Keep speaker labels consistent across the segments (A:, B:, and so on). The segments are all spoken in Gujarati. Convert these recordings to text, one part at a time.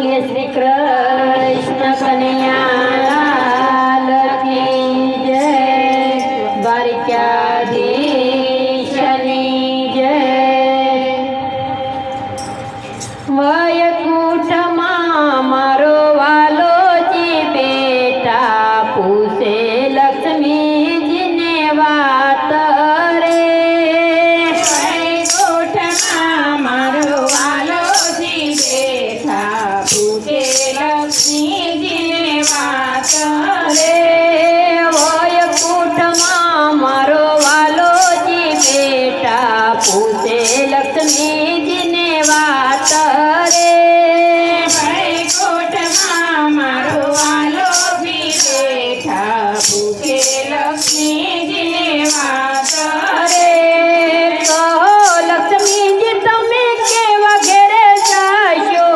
A: बोलिए श्री कृष्ण कन्हैया की जय। द्वारिकाधीशनी जय। वैकुंठમાં મારો વાલોજી બેટા પૂછે લક્ષ્મીજીને વાત રે।
B: વૈકુંઠમાં મારો વાલોજી બેઠા પૂછે લક્ષ્મીજીને વાત રે।
A: વૈકુંઠમાં મારો વાલોજી બેટા પૂછે લક્ષ્મીજીને વાત રે।
B: વૈકુંઠમાં મારો વાલોજી બેઠા પૂછે લક્ષ્મીજીને વાત રે।
A: કહો લક્ષ્મીજી તમે કેવા ઘેરે જાશો?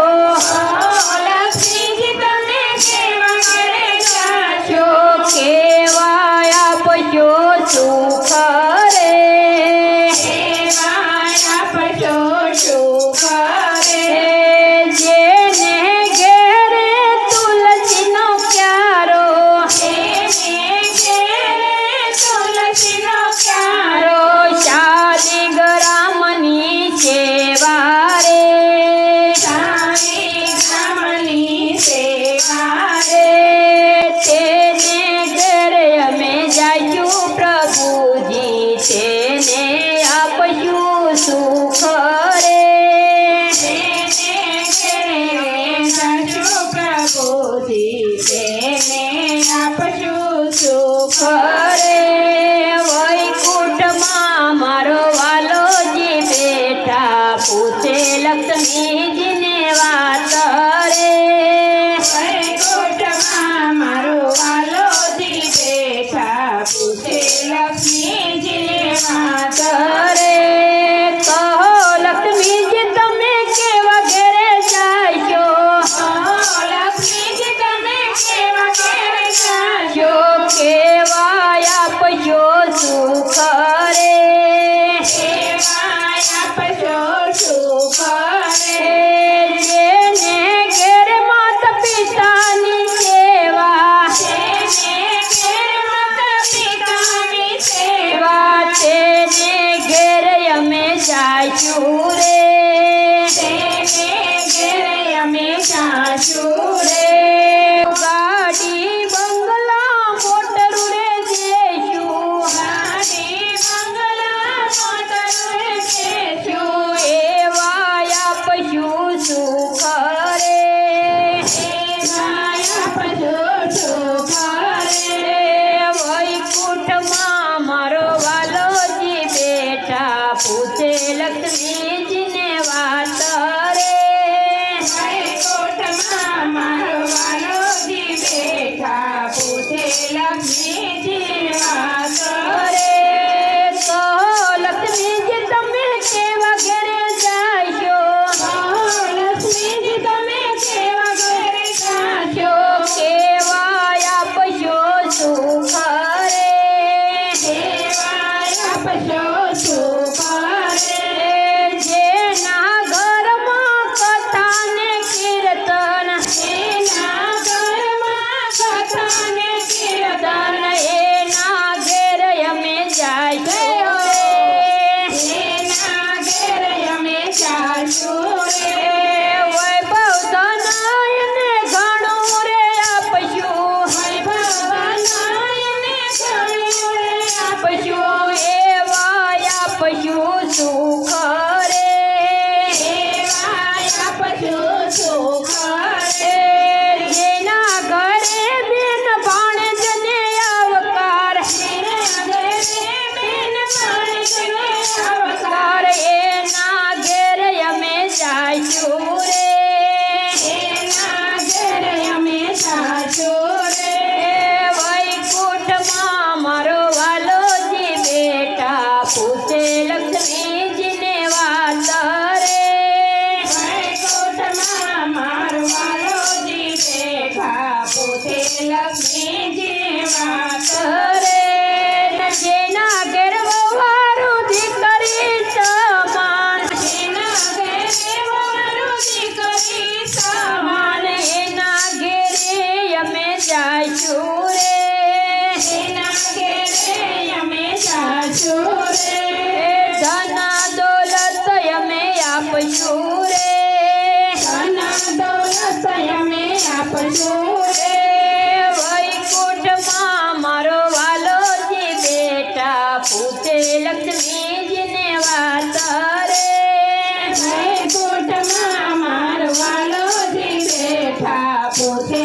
B: લક્ષ્મીજી તમે કેવા ઘરે જાશો?
A: કેવા આપશો સુખ રે?
B: કેવા આપશો સુખ રે?
A: જેને ઘેરે તુલસીનો ક્યારો,
B: તુલસીનો
A: ક્યારો શાલિગ્રામની સેવા રે।
B: શાલિગ્રામની સેવા
A: રે તેને ઘરે અમે જઈશું પ્રભુજી, તેને આપશું સુખ રે।
B: પ્રભુજી તેને આપશું સુખ
A: રે વૈકુંઠમાં મારો વાલોજી બેઠા પૂછે લક્ષ્મીજીને વાત રે।
B: વૈકુંઠમાં મારો વાલોજી બેઠા પૂછે લક્ષ્મીજીને વાત
A: રે કહો લક્ષ્મીજી તમે કેવા ઘેરે જાશો?
B: લક્ષ્મીજી તમે કેવા ઘરે જાશો?
A: જો કેવા આપશો સુખ રે?
B: કેવા આપશો સુખ રે?
A: જેને ઘેર માતા પિતાની સેવા,
B: પિતાની
A: સેવા તેને ઘેર અમે જાશું રે।
B: અમે જાશું
A: રે ગાડી બંગલા મોટર રે જઈશું,
B: ગાડી બંગલા મોટર રે જઈશું,
A: એવા આપશું સુખ રે। વૈકુંઠમાં મારો વાલોજી બેઠા પૂછે લક્ષ્મીજીને વાત રે।
B: વૈકુંઠમાં મારો વાલોજી બેઠા પૂછે લક્ષ્મીજી વાત રે।
A: કહો લક્ષ્મીજી તમે કેવા ઘેરે જાશો?
B: લક્ષ્મીજી તમે કેવા ઘરે જાશો?
A: કેવા આપશો સુખ રે?
B: કેવા આપશો સુખ રે?
A: જેના ઘરમાં કથા ને કીર્તન,
B: જેના જાશું રે.
A: વૈકુંઠમાં મારો વાલોજી બેટા પૂછે લક્ષ્મીજીને વાત રે.
B: વૈકુંઠમાં મારો વાલોજી બેઠા પૂછે